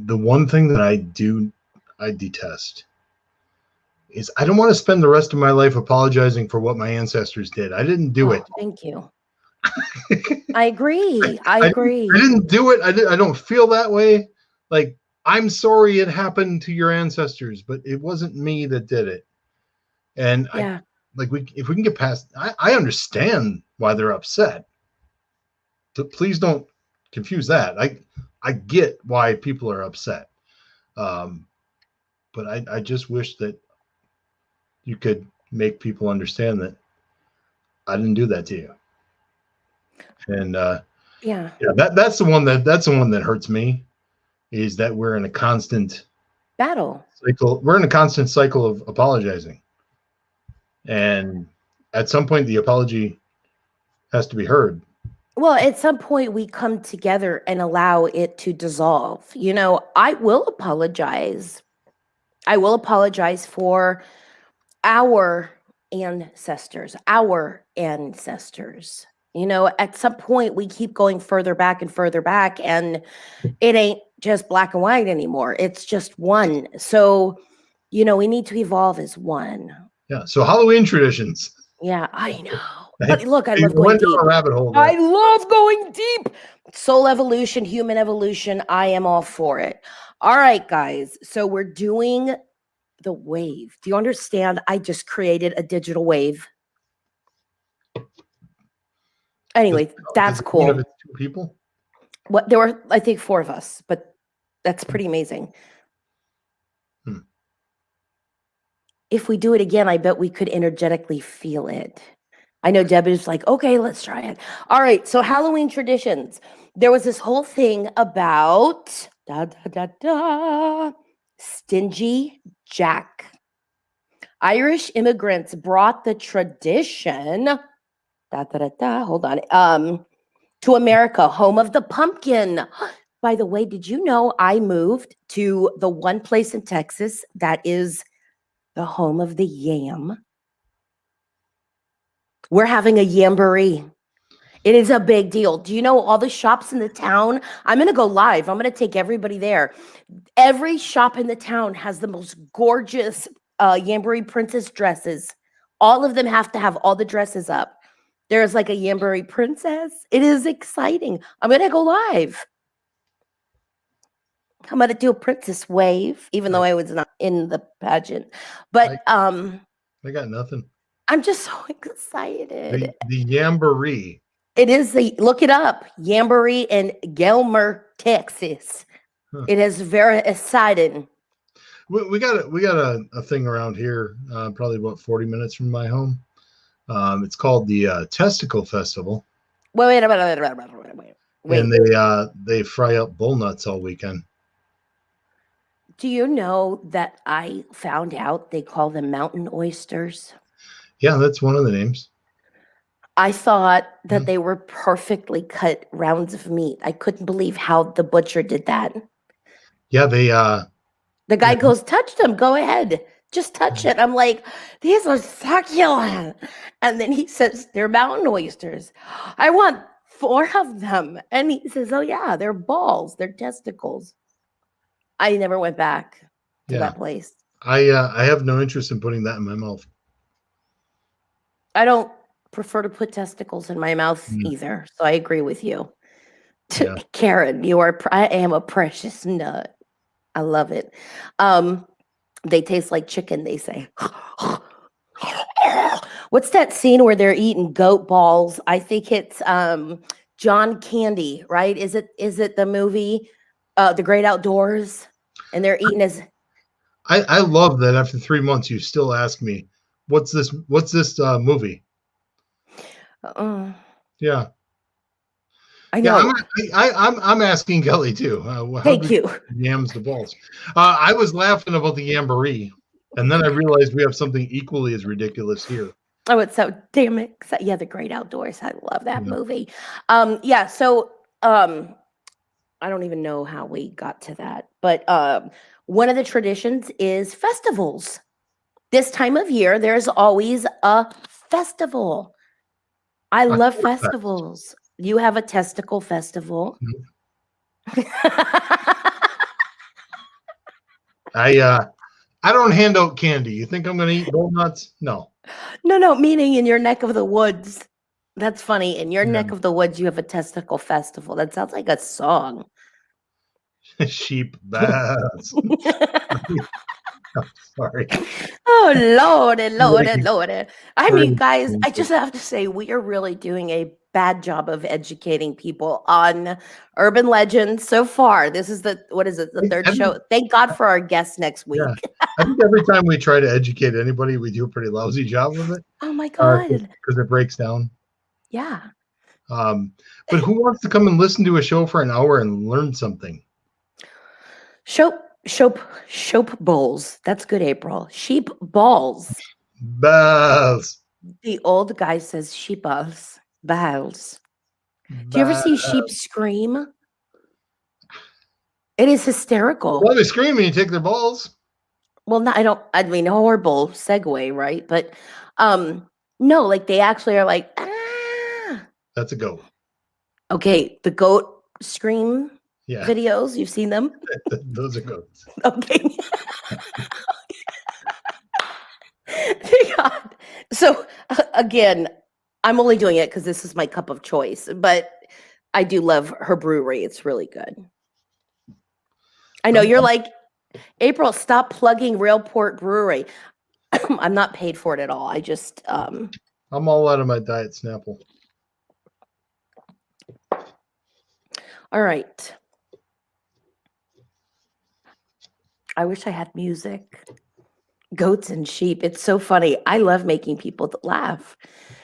The one thing that I detest is I don't want to spend the rest of my life apologizing for what my ancestors did. I didn't do it. Thank you. I agree. I agree. I didn't do it. I don't feel that way. Like, I'm sorry it happened to your ancestors, but it wasn't me that did it. And Yeah. if we can get past, I understand why they're upset. So please don't confuse that. I get why people are upset. But I just wish that you could make people understand that I didn't do that to you. And Yeah. that's the one that hurts me, is that we're in a constant Battle. cycle. We're in a constant cycle of apologizing. And at some point the apology has to be heard. Well, at some point we come together and allow it to dissolve. You know, I will apologize. I will apologize for our ancestors. You know, at some point we keep going further back, and it ain't just black and white anymore. It's just one. So, you know, we need to evolve as one. Yeah. So Halloween traditions. Yeah, I know. But look, I love You going went down deep. a rabbit hole there. I love going deep. Soul evolution, human evolution. I am all for it. All right, guys. So we're doing the wave. Do you understand? I just created a digital wave. Anyway, that's One of cool. it's two people. What there were, I think, 4 of us, but that's pretty amazing. If we do it again, I bet we could energetically feel it. I know Deb is like, okay, let's try it. All right, so Halloween traditions. There was this whole thing about Stingy Jack. Irish immigrants brought the tradition hold on, to America, home of the pumpkin. By the way, did you know I moved to the one place in Texas that is the home of the yam? We're having a yamboree. It is a big deal. Do you know all the shops in the town? I'm going to go live. I'm going to take everybody there. Every shop in the town has the most gorgeous yamboree princess dresses. All of them have to have all the dresses up. There's like a yamboree princess. It is exciting. I'm going to go live. I'm going to do a princess wave, even though I was not in the pageant. But I got nothing. I'm just so excited. The Yamboree. It is look it up. Yamboree in Gilmer, Texas. Huh. It is very exciting. We got a thing around here, probably about 40 minutes from my home. It's called the Testicle Festival. Wait. And they fry up bull nuts all weekend. Do you know that I found out they call them mountain oysters? Yeah, that's one of the names. I thought that they were perfectly cut rounds of meat. I couldn't believe how the butcher did that. Yeah, they the guy goes, touch them, go ahead. Just touch it. I'm like, these are succulent. And then he says, they're mountain oysters. I want 4 of them. And he says, oh yeah, they're balls, they're testicles. I never went back to that place. I have no interest in putting that in my mouth. I don't prefer to put testicles in my mouth either. So I agree with you. Yeah. Karen, I am a precious nut. I love it. They taste like chicken, they say. What's that scene where they're eating goat balls? I think it's John Candy, right? Is it the movie The Great Outdoors? And they're eating as I love that after 3 months you still ask me, what's this movie? Yeah. I know. Yeah, I'm asking Kelly too. Thank you. Yams the balls. I was laughing about the Yamboree, and then I realized we have something equally as ridiculous here. Oh, it's so damn it. Yeah, The Great Outdoors. I love that movie. So I don't even know how we got to that, but one of the traditions is festivals. This time of year, there's always a festival. I love festivals. You have a testicle festival. I I don't hand out candy. You think I'm going to eat donuts? No. No, meaning in your neck of the woods. That's funny. In your Yeah. neck of the woods, you have a testicle festival. That sounds like a song. Sheep baths. Sorry. Oh, Lordy, Lordy, Right. Lordy. I mean, Right. guys, I just have to say, we are really doing a bad job of educating people on urban legends so far. This is what is it, the third show? Thank God for our guest next Yeah. week. I think every time we try to educate anybody, we do a pretty lousy job of it. Oh my God. Because it breaks down. Yeah. But who wants to come and listen to a show for an hour and learn something? Shope bowls. That's good, April. Sheep balls. Bells. The old guy says sheep balls. Balls. Do you ever see sheep scream? It is hysterical. Well, they scream and you take their balls. Well, I mean, horrible segue, right? But no, like they actually are like, ah. That's a goat. Okay, the goat scream Yeah. videos, you've seen them? Those are goats. Okay. God. So again, I'm only doing it because this is my cup of choice, but I do love her brewery. It's really good. I know you're like, April, stop plugging Railport Brewery. I'm not paid for it at all. I just I'm all out of my diet Snapple. all right. I wish I had music. Goats and sheep. It's so funny. I love making people laugh.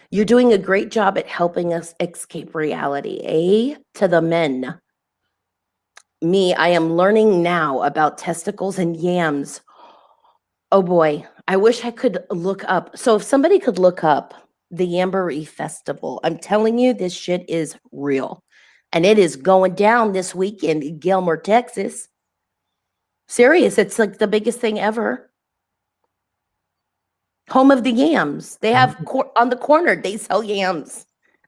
You're doing a great job at helping us escape reality. To the men. Me, I am learning now about testicles and yams. Oh boy, I wish I could look up. So if somebody could look up the Yamboree Festival, I'm telling you, this shit is real. And it is going down this weekend in Gilmer, Texas. Serious, it's like the biggest thing ever. Home of the yams. They have on the corner, they sell yams.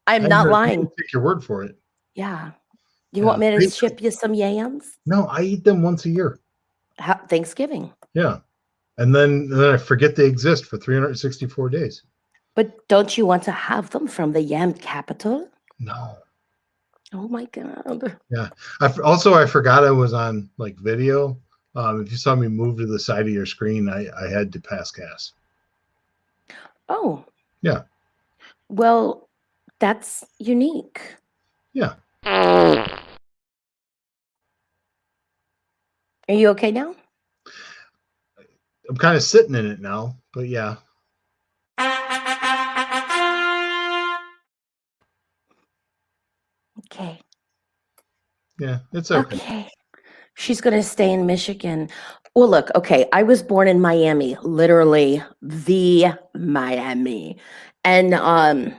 I'm not lying. Take your word for it. Yeah. You want me to ship you some yams? No, I eat them once a year. Thanksgiving. Yeah. And then I forget they exist for 364 days. But don't you want to have them from the yam capital? No. Oh my God. Yeah. I forgot I was on like video. If you saw me move to the side of your screen, I had to pass gas. Oh. Yeah. Well, that's unique. Yeah. Are you okay now? I'm kind of sitting in it now, but yeah. Okay. Yeah, it's okay. Okay. She's going to stay in Michigan. Well, look, okay, I was born in Miami, literally the Miami. And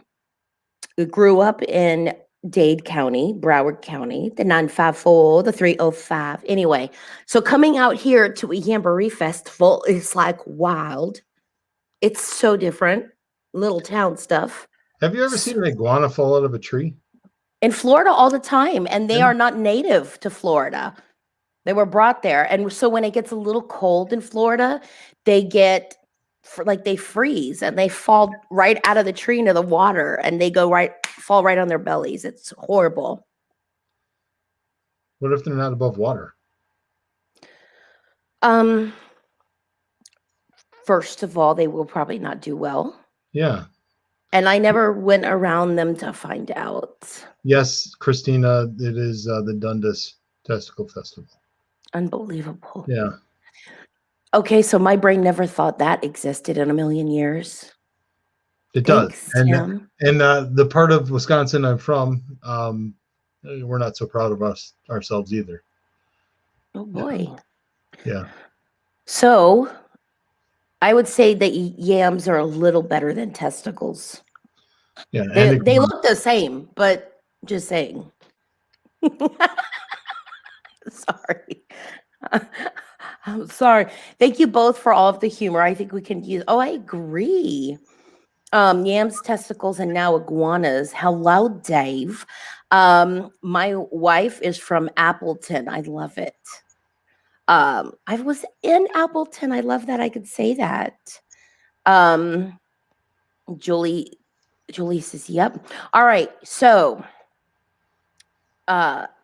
grew up in Dade County, Broward County, the 954, the 305. Anyway, so coming out here to a Yamboree Festival is like wild. It's so different. Little town stuff. Have you ever seen an iguana fall out of a tree? In Florida all the time, and they are not native to Florida. They were brought there. And so when it gets a little cold in Florida, they get they freeze and they fall right out of the tree into the water and they fall right on their bellies. It's horrible. What if they're not above water? First of all, they will probably not do well. Yeah. And I never went around them to find out. Yes, Christina, it is the Dundas Testicle Festival. Unbelievable. Yeah. Okay, so my brain never thought that existed in a million years. It Thanks, does. Tim. And the part of Wisconsin I'm from, we're not so proud of ourselves either. Oh boy. Yeah. So I would say that yams are a little better than testicles. Yeah. They look the same, but just saying. Sorry. I'm sorry. Thank you both for all of the humor. I think we can use. Oh, I agree. Yams, testicles, and now iguanas. Hello, Dave. My wife is from Appleton. I love it. I was in Appleton. I love that I could say that. Um, Julie, Julie says, "Yep." All right, so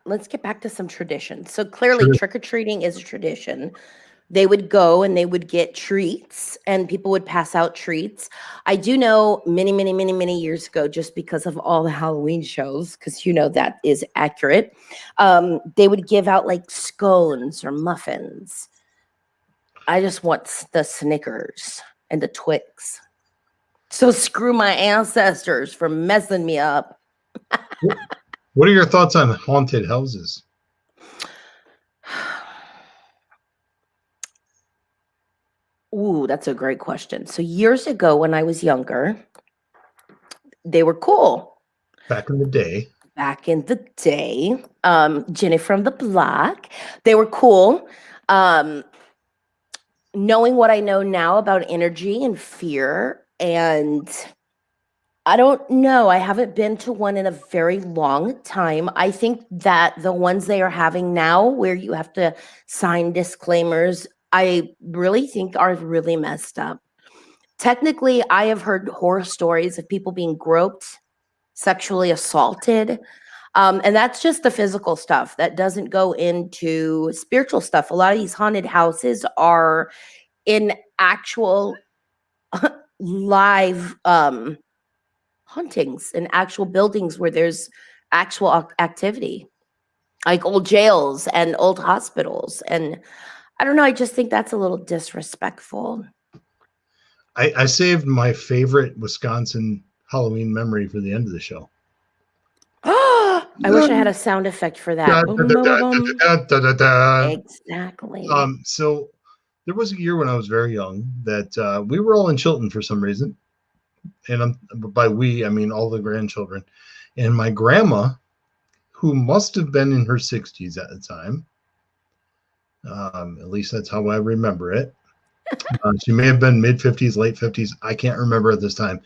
let's get back to some traditions. So clearly, Sure. trick or treating is a tradition. They would go and they would get treats, and people would pass out treats. I do know many, many, many, many years ago, just because of all the Halloween shows, because that is accurate. They would give out like scones or muffins. I just want the Snickers and the Twix. So screw my ancestors for messing me up. What are your thoughts on haunted houses? Ooh, that's a great question. So years ago when I was younger, they were cool. Back in the day. Back in the day, Jenny from the block, they were cool. Knowing what I know now about energy and fear, and I don't know, I haven't been to one in a very long time. I think that the ones they are having now, where you have to sign disclaimers, I really think are really messed up. Technically, I have heard horror stories of people being groped, sexually assaulted. And that's just the physical stuff. That doesn't go into spiritual stuff. A lot of these haunted houses are in actual live hauntings in actual buildings where there's actual activity, like old jails and old hospitals. And I don't know, I just think that's a little disrespectful. I saved my favorite Wisconsin Halloween memory for the end of the show. I wish I had a sound effect for that. Boom, boom, boom, boom. Exactly. So there was a year when I was very young that we were all in Chilton for some reason. And by we, I mean all the grandchildren. And my grandma, who must have been in her 60s at the time, at least that's how I remember it. She may have been mid 50s, late 50s. I can't remember at this time.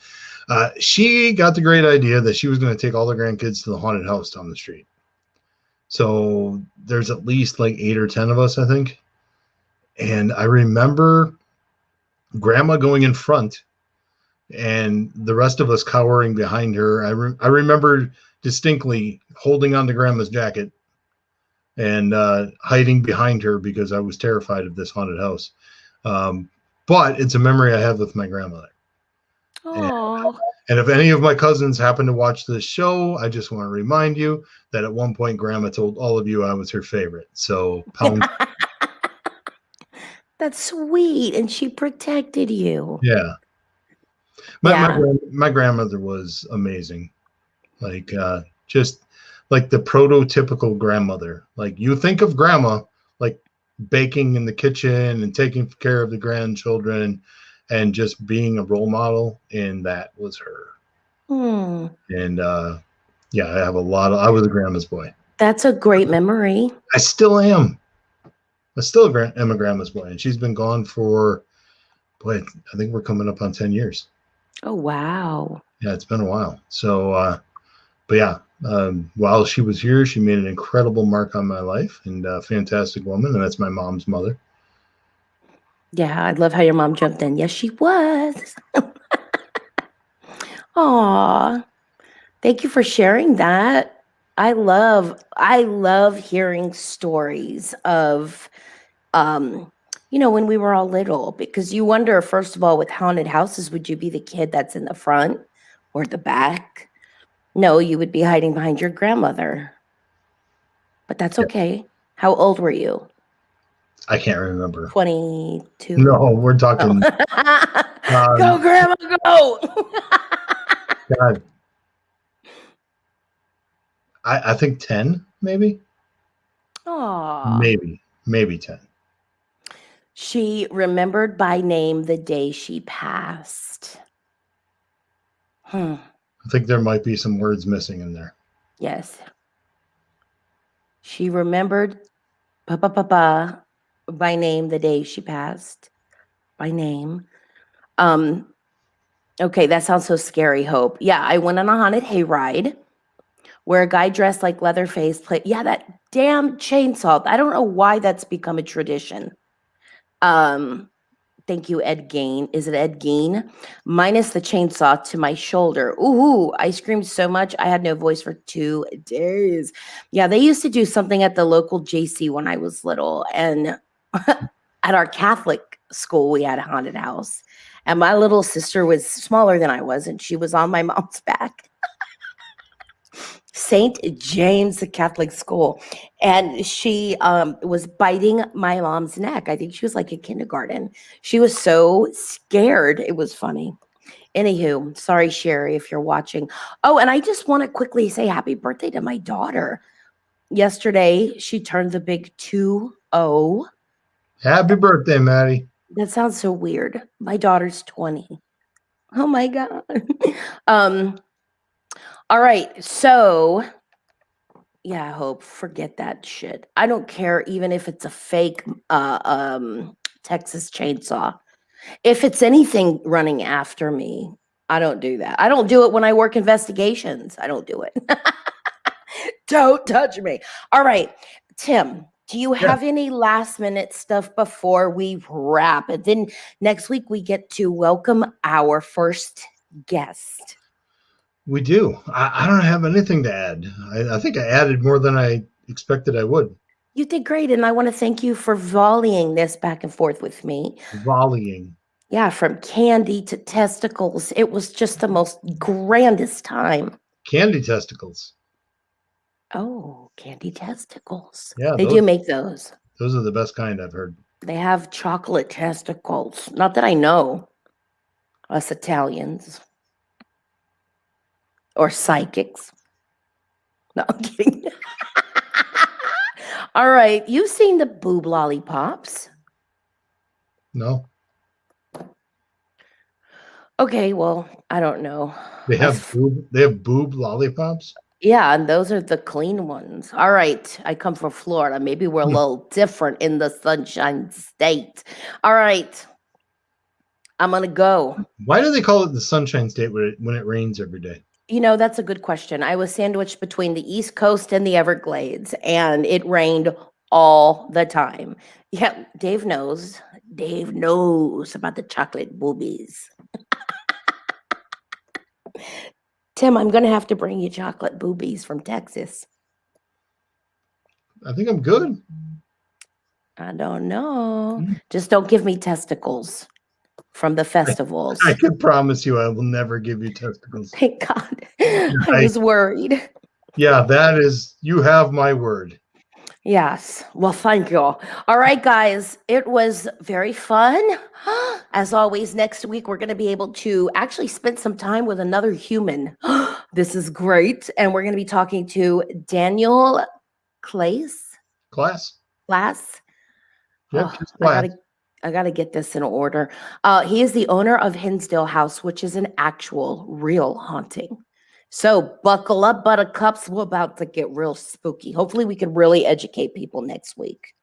She got the great idea that she was going to take all the grandkids to the haunted house down the street. So there's at least like 8 or 10 of us, I think. And I remember grandma going in front and the rest of us cowering behind her. I remember distinctly holding on to grandma's jacket and hiding behind her because I was terrified of this haunted house. But it's a memory I have with my grandmother. Oh. And if any of my cousins happen to watch this show, I just want to remind you that at one point grandma told all of you I was her favorite. So pound. That's sweet. And she protected you. Yeah. My grandmother was amazing. Like just like the prototypical grandmother. Like you think of grandma like baking in the kitchen and taking care of the grandchildren and just being a role model, and that was her. And yeah, I was a grandma's boy. That's a great memory. I still am. I still am a grandma's boy, and she's been gone for, boy, I think we're coming up on 10 years. Oh, wow. Yeah, it's been a while. So, but yeah, while she was here, she made an incredible mark on my life, and a fantastic woman, and that's my mom's mother. Yeah, I love how your mom jumped in. Yes, she was. Aw, thank you for sharing that. I love hearing stories of, when we were all little, because you wonder, first of all, with haunted houses, would you be the kid that's in the front or the back? No, you would be hiding behind your grandmother. But that's okay. How old were you? I can't remember. 22. No, we're talking. Go, Grandma, go. God. I think 10, maybe. Aw. Maybe 10. She remembered by name the day she passed. I think there might be some words missing in there. Yes. She remembered by name the day she passed. By name. Okay, that sounds so scary, Hope. Yeah, I went on a haunted hayride where a guy dressed like Leatherface played. Yeah, that damn chainsaw. I don't know why that's become a tradition. Thank you, Ed Gain. Is it Ed Gain? Minus the chainsaw to my shoulder. Ooh, I screamed so much I had no voice for 2 days. Yeah, they used to do something at the local JC when I was little. And at our Catholic school, we had a haunted house. And my little sister was smaller than I was, and she was on my mom's back. St. James Catholic School. And she was biting my mom's neck. I think she was like in kindergarten. She was so scared. It was funny. Anywho, sorry, Sherry, if you're watching. Oh, and I just want to quickly say happy birthday to my daughter. Yesterday, she turned the big 2-0. Happy birthday, Maddie. That sounds so weird. My daughter's 20. Oh my God. All right. So, yeah, Hope, forget that shit. I don't care even if it's a fake Texas chainsaw. If it's anything running after me, I don't do that. I don't do it when I work investigations. I don't do it. Don't touch me. All right. Tim, do you have any last minute stuff before we wrap? And then next week we get to welcome our first guest. We do. I don't have anything to add. I think I added more than I expected I would. You did great. And I want to thank you for volleying this back and forth with me. Volleying. Yeah, from candy to testicles. It was just the most grandest time. Candy testicles. Oh, candy testicles. Yeah, They do make those. Those are the best kind, I've heard. They have chocolate testicles. Not that I know. Us Italians. Or psychics. No, I'm kidding. All right. You've seen the boob lollipops. No. Okay, well, I don't know. They have boob lollipops? Yeah, and those are the clean ones. All right. I come from Florida. Maybe we're a little different in the Sunshine State. All right. I'm going to go. Why do they call it the Sunshine State when it rains every day? You know, that's a good question. I was sandwiched between the East Coast and the Everglades, and it rained all the time. Yeah, Dave knows. Dave knows about the chocolate boobies. Tim, I'm going to have to bring you chocolate boobies from Texas. I think I'm good. I don't know. Just don't give me testicles from the festivals. I can promise you I will never give you testicles. Thank God. I was worried. Yeah, that is, you have my word. Yes. Well, thank you. All right, guys. It was very fun. As always, next week, we're going to be able to actually spend some time with another human. This is great. And we're going to be talking to Daniel Claes. Class? Yep, just Class. I got to get this in order. He is the owner of Hinsdale House, which is an actual real haunting. So buckle up, buttercups. We're about to get real spooky. Hopefully we can really educate people next week.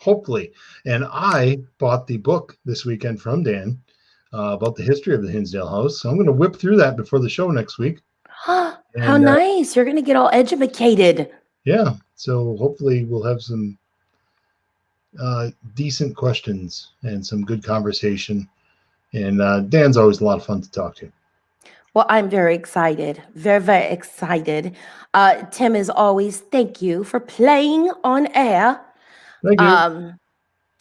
Hopefully. And I bought the book this weekend from Dan about the history of the Hinsdale House. So I'm going to whip through that before the show next week. How nice. You're going to get all educated. Yeah. So hopefully we'll have some decent questions and some good conversation. And Dan's always a lot of fun to talk to. Well, I'm very excited. Very, very excited. Tim, as always, thank you for playing on air. Thank you.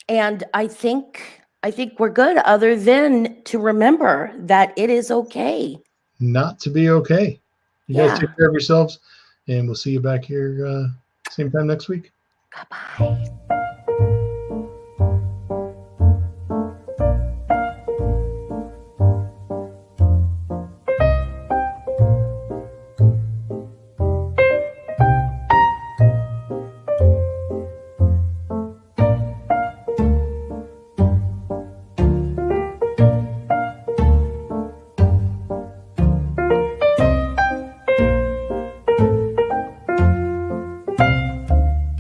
And I think we're good, other than to remember that it is okay not to be okay. You guys take care of yourselves, and we'll see you back here same time next week. Bye-bye.